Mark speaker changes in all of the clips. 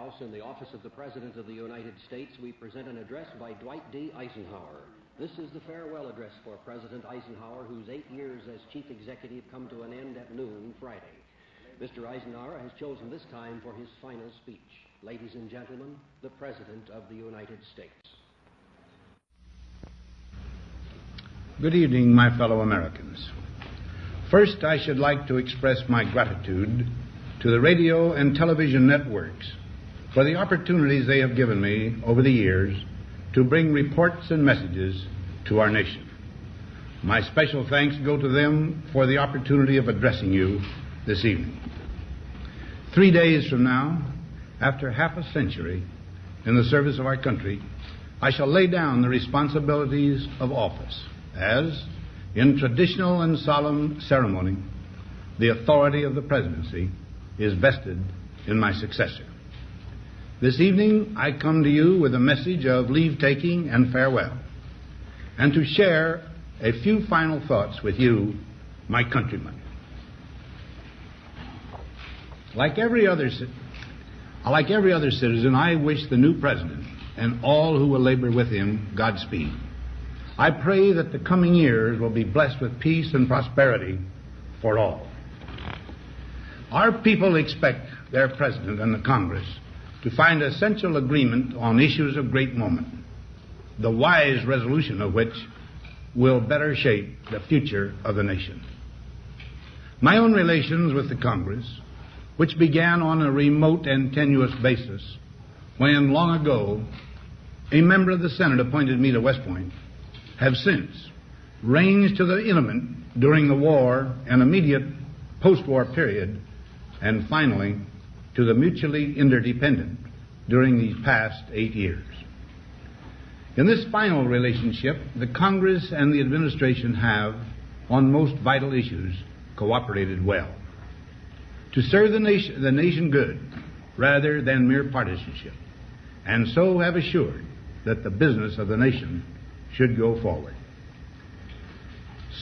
Speaker 1: House in the office of the President of the United States, we present an address by Dwight D. Eisenhower. This is the farewell address for President Eisenhower, whose 8 years as Chief Executive come to an end at noon Friday. Mr. Eisenhower has chosen this time for his final speech. Ladies and gentlemen, the President of the United States.
Speaker 2: Good evening, my fellow Americans. First, I should like to express my gratitude to the radio and television networks for the opportunities they have given me over the years to bring reports and messages to our nation. My special thanks go to them for the opportunity of addressing you this evening. 3 days from now, after half a century in the service of our country, I shall lay down the responsibilities of office as, in traditional and solemn ceremony, the authority of the presidency is vested in my successor. This evening, I come to you with a message of leave-taking and farewell, and to share a few final thoughts with you, my countrymen. Like every other citizen, I wish the new president and all who will labor with him Godspeed. I pray that the coming years will be blessed with peace and prosperity for all. Our people expect their president and the Congress to find essential agreement on issues of great moment, the wise resolution of which will better shape the future of the nation. My own relations with the Congress, which began on a remote and tenuous basis when, long ago, a member of the Senate appointed me to West Point, have since ranged to the intimate during the war and immediate post-war period, and finally to the mutually interdependent during these past 8 years. In this final relationship, the Congress and the administration have, on most vital issues, cooperated well to serve the nation good rather than mere partisanship, and so have assured that the business of the nation should go forward.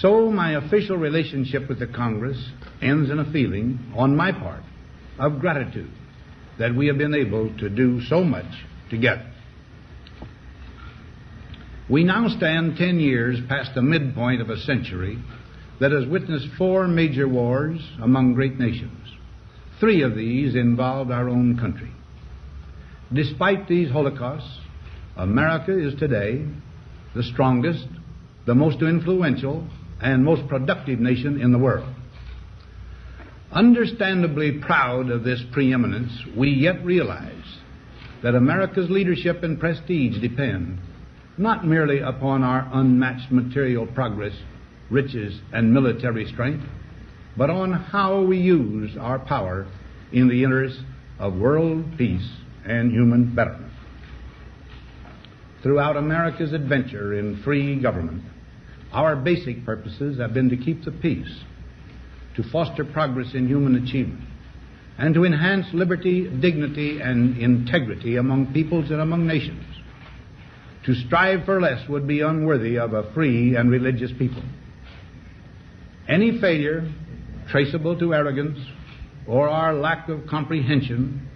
Speaker 2: So my official relationship with the Congress ends in a feeling, on my part, of gratitude that we have been able to do so much together. We now stand 10 years past the midpoint of a century that has witnessed 4 major wars among great nations. 3 of these involved our own country. Despite these holocausts, America is today the strongest, the most influential, and most productive nation in the world. Understandably proud of this preeminence, we yet realize that America's leadership and prestige depend not merely upon our unmatched material progress, riches, and military strength, but on how we use our power in the interest of world peace and human betterment. Throughout America's adventure in free government, our basic purposes have been to keep the peace, to foster progress in human achievement, and to enhance liberty, dignity, and integrity among peoples and among nations. To strive for less would be unworthy of a free and religious people. Any failure traceable to arrogance or our lack of comprehension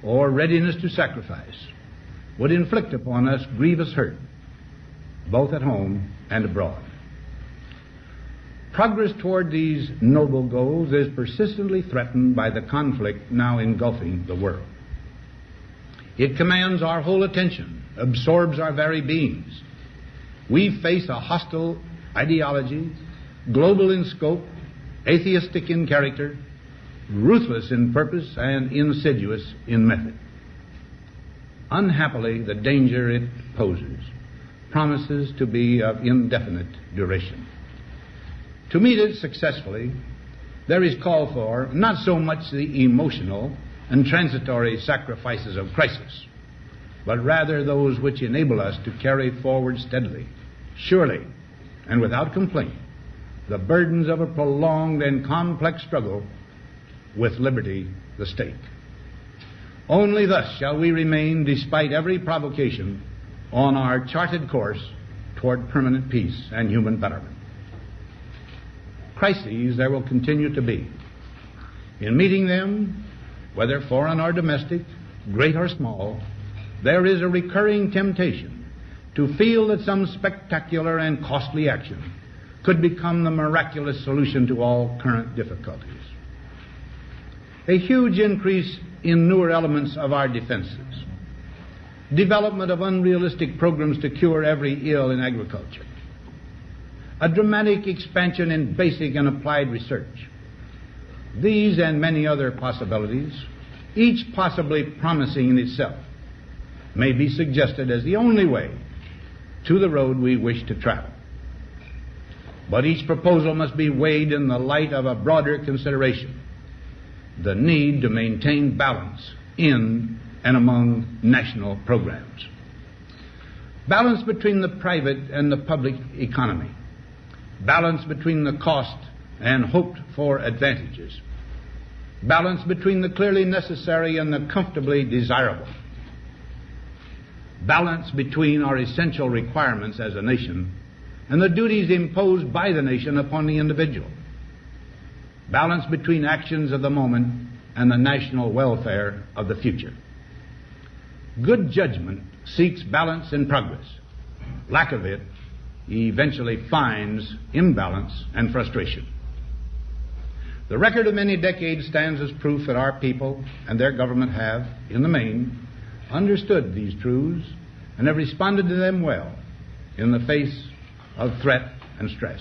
Speaker 2: or readiness to sacrifice would inflict upon us grievous hurt, both at home and abroad. Progress toward these noble goals is persistently threatened by the conflict now engulfing the world. It commands our whole attention, absorbs our very beings. We face a hostile ideology, global in scope, atheistic in character, ruthless in purpose, and insidious in method. Unhappily, the danger it poses promises to be of indefinite duration. To meet it successfully, there is call for not so much the emotional and transitory sacrifices of crisis, but rather those which enable us to carry forward steadily, surely, and without complaint, the burdens of a prolonged and complex struggle with liberty, the stake. Only thus shall we remain, despite every provocation, on our charted course toward permanent peace and human betterment. Crises there will continue to be. In meeting them, whether foreign or domestic, great or small, there is a recurring temptation to feel that some spectacular and costly action could become the miraculous solution to all current difficulties. A huge increase in newer elements of our defenses, development of unrealistic programs to cure every ill in agriculture, a dramatic expansion in basic and applied research. These and many other possibilities, each possibly promising in itself, may be suggested as the only way to the road we wish to travel. But each proposal must be weighed in the light of a broader consideration, the need to maintain balance in and among national programs. Balance between the private and the public economy. Balance between the cost and hoped-for advantages. Balance between the clearly necessary and the comfortably desirable. Balance between our essential requirements as a nation and the duties imposed by the nation upon the individual. Balance between actions of the moment and the national welfare of the future. Good judgment seeks balance in progress. Lack of it eventually finds imbalance and frustration. The record of many decades stands as proof that our people and their government have, in the main, understood these truths and have responded to them well in the face of threat and stress.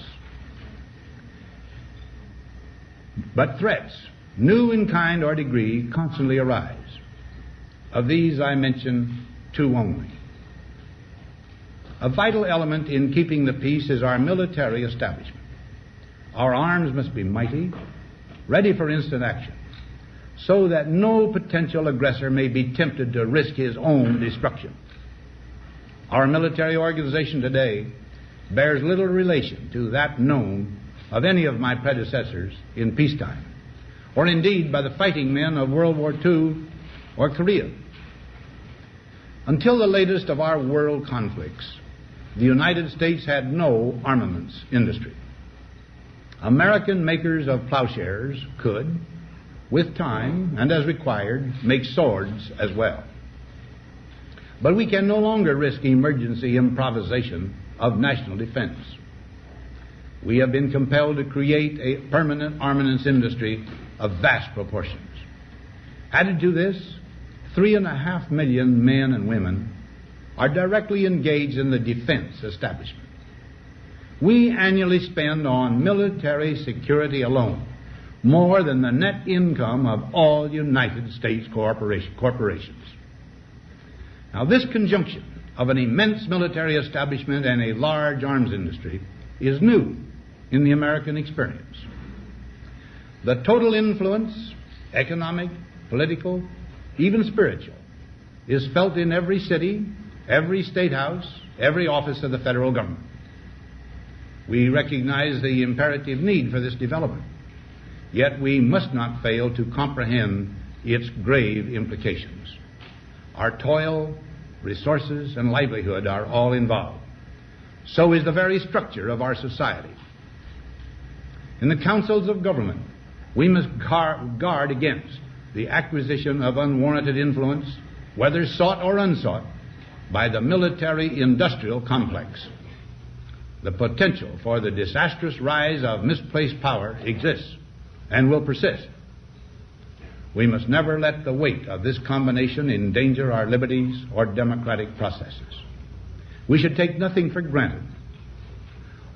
Speaker 2: But threats, new in kind or degree, constantly arise. Of these I mention two only. A vital element in keeping the peace is our military establishment. Our arms must be mighty, ready for instant action, so that no potential aggressor may be tempted to risk his own destruction. Our military organization today bears little relation to that known of any of my predecessors in peacetime, or indeed by the fighting men of World War II or Korea. Until the latest of our world conflicts, the United States had no armaments industry. American makers of plowshares could, with time and as required, make swords as well. But we can no longer risk emergency improvisation of national defense. We have been compelled to create a permanent armaments industry of vast proportions. Added to this, 3.5 million men and women are directly engaged in the defense establishment. We annually spend on military security alone more than the net income of all United States corporations. Now, this conjunction of an immense military establishment and a large arms industry is new in the American experience. The total influence, economic, political, even spiritual, is felt in every city, every state house, every office of the federal government. We recognize the imperative need for this development, yet we must not fail to comprehend its grave implications. Our toil, resources, and livelihood are all involved. So is the very structure of our society. In the councils of government, we must guard against the acquisition of unwarranted influence, whether sought or unsought, by the military-industrial complex. The potential for the disastrous rise of misplaced power exists and will persist. We must never let the weight of this combination endanger our liberties or democratic processes. We should take nothing for granted.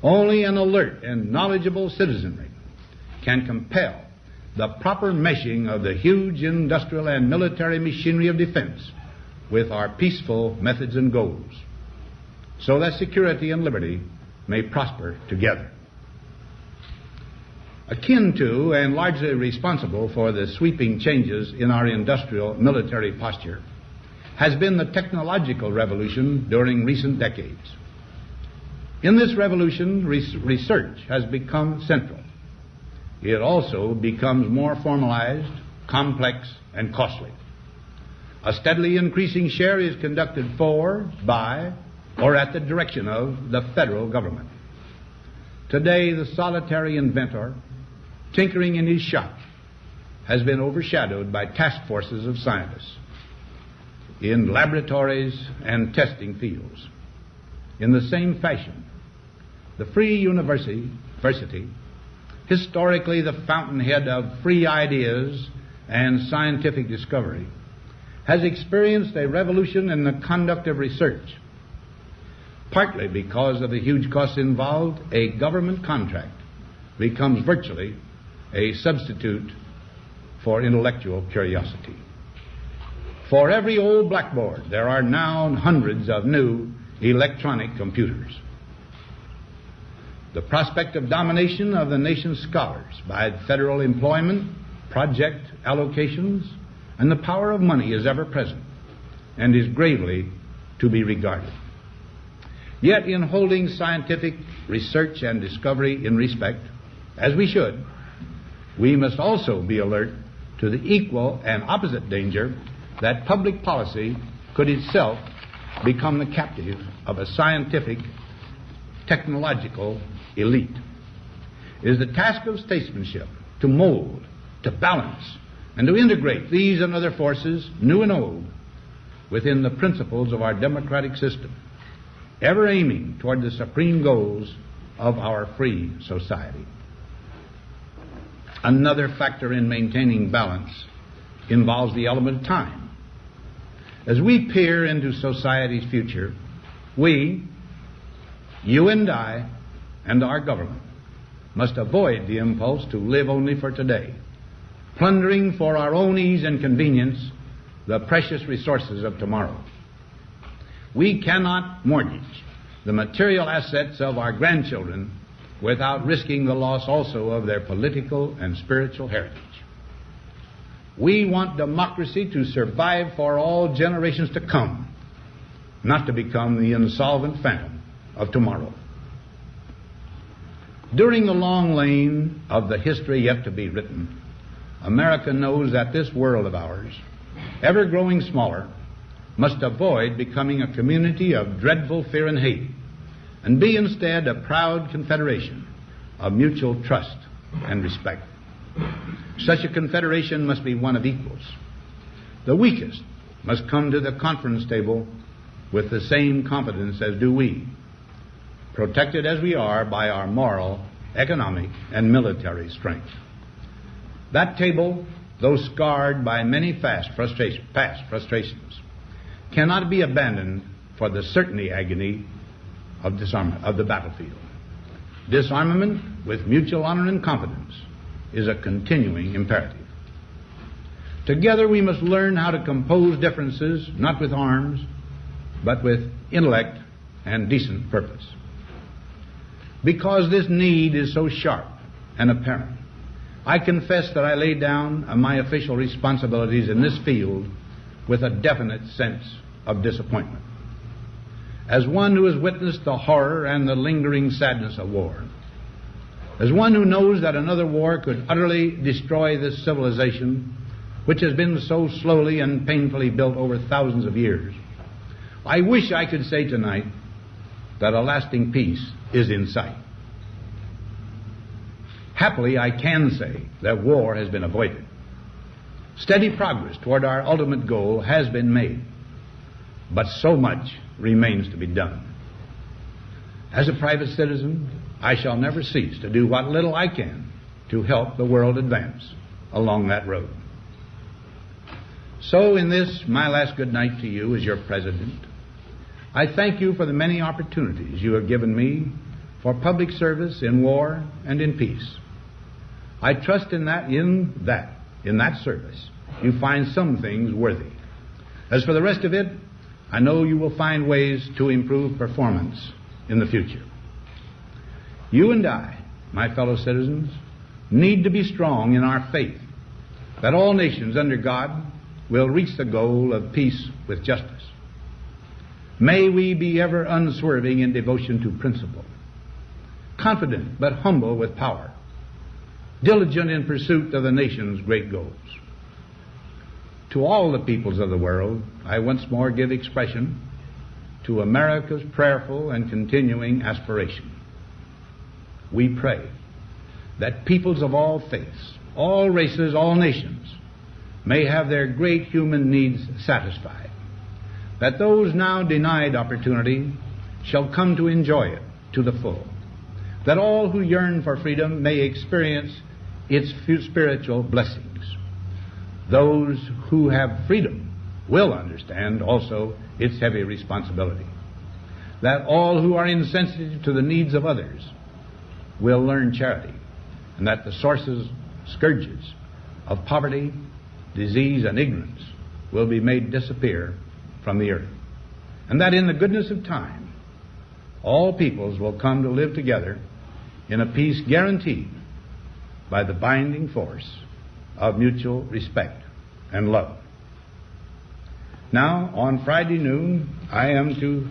Speaker 2: Only an alert and knowledgeable citizenry can compel the proper meshing of the huge industrial and military machinery of defense with our peaceful methods and goals, so that security and liberty may prosper together. Akin to and largely responsible for the sweeping changes in our industrial military posture has been the technological revolution during recent decades. In this revolution, research has become central. It also becomes more formalized, complex, and costly. A steadily increasing share is conducted for, by, or at the direction of the federal government. Today, the solitary inventor, tinkering in his shop, has been overshadowed by task forces of scientists. in laboratories and testing fields. In the same fashion, the free university, historically the fountainhead of free ideas and scientific discovery, has experienced a revolution in the conduct of research. Partly because of the huge costs involved, a government contract becomes virtually a substitute for intellectual curiosity. For every old blackboard, there are now hundreds of new electronic computers. The prospect of domination of the nation's scholars by federal employment, project allocations, and the power of money is ever present and is gravely to be regarded. Yet in holding scientific research and discovery in respect, as we should, we must also be alert to the equal and opposite danger that public policy could itself become the captive of a scientific, technological elite. It is the task of statesmanship to mold, to balance, and to integrate these and other forces, new and old, within the principles of our democratic system, ever aiming toward the supreme goals of our free society. Another factor in maintaining balance involves the element of time. As we peer into society's future, we, you and I, and our government must avoid the impulse to live only for today, plundering for our own ease and convenience the precious resources of tomorrow. We cannot mortgage the material assets of our grandchildren without risking the loss also of their political and spiritual heritage. We want democracy to survive for all generations to come, not to become the insolvent phantom of tomorrow. During the long lane of the history yet to be written, America knows that this world of ours, ever growing smaller, must avoid becoming a community of dreadful fear and hate, and be instead a proud confederation of mutual trust and respect. Such a confederation must be one of equals. The weakest must come to the conference table with the same confidence as do we, protected as we are by our moral, economic, and military strength. That table, though scarred by many past frustrations, cannot be abandoned for the certainty agony of disarmament of the battlefield. Disarmament with mutual honor and confidence is a continuing imperative. Together we must learn how to compose differences, not with arms, but with intellect and decent purpose. Because this need is so sharp and apparent, I confess that I lay down my official responsibilities in this field with a definite sense of disappointment. As one who has witnessed the horror and the lingering sadness of war, as one who knows that another war could utterly destroy this civilization which has been so slowly and painfully built over thousands of years, I wish I could say tonight that a lasting peace is in sight. Happily, I can say that war has been avoided. Steady progress toward our ultimate goal has been made, but so much remains to be done. As a private citizen, I shall never cease to do what little I can to help the world advance along that road. So in this, my last good night to you as your president, I thank you for the many opportunities you have given me for public service in war and in peace. I trust in that service, you find some things worthy. As for the rest of it, I know you will find ways to improve performance in the future. You and I, my fellow citizens, need to be strong in our faith that all nations under God will reach the goal of peace with justice. May we be ever unswerving in devotion to principle, confident but humble with power, diligent in pursuit of the nation's great goals. To all the peoples of the world, I once more give expression to America's prayerful and continuing aspiration. We pray that peoples of all faiths, all races, all nations may have their great human needs satisfied that those now denied opportunity shall come to enjoy it to the full, that all who yearn for freedom may experience its spiritual blessings. Those who have freedom will understand also its heavy responsibility, that all who are insensitive to the needs of others will learn charity, and that the sources, scourges of poverty, disease, and ignorance will be made disappear from the earth, and that in the goodness of time all peoples will come to live together in a peace guaranteed by the binding force of mutual respect and love. Now, on Friday noon, I am to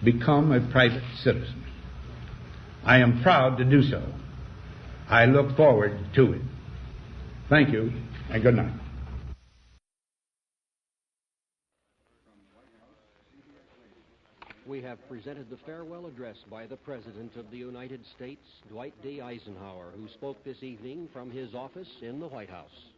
Speaker 2: become a private citizen. I am proud to do so. I look forward to it. Thank you, and good night.
Speaker 1: We have presented the farewell address by the President of the United States, Dwight D. Eisenhower, who spoke this evening from his office in the White House.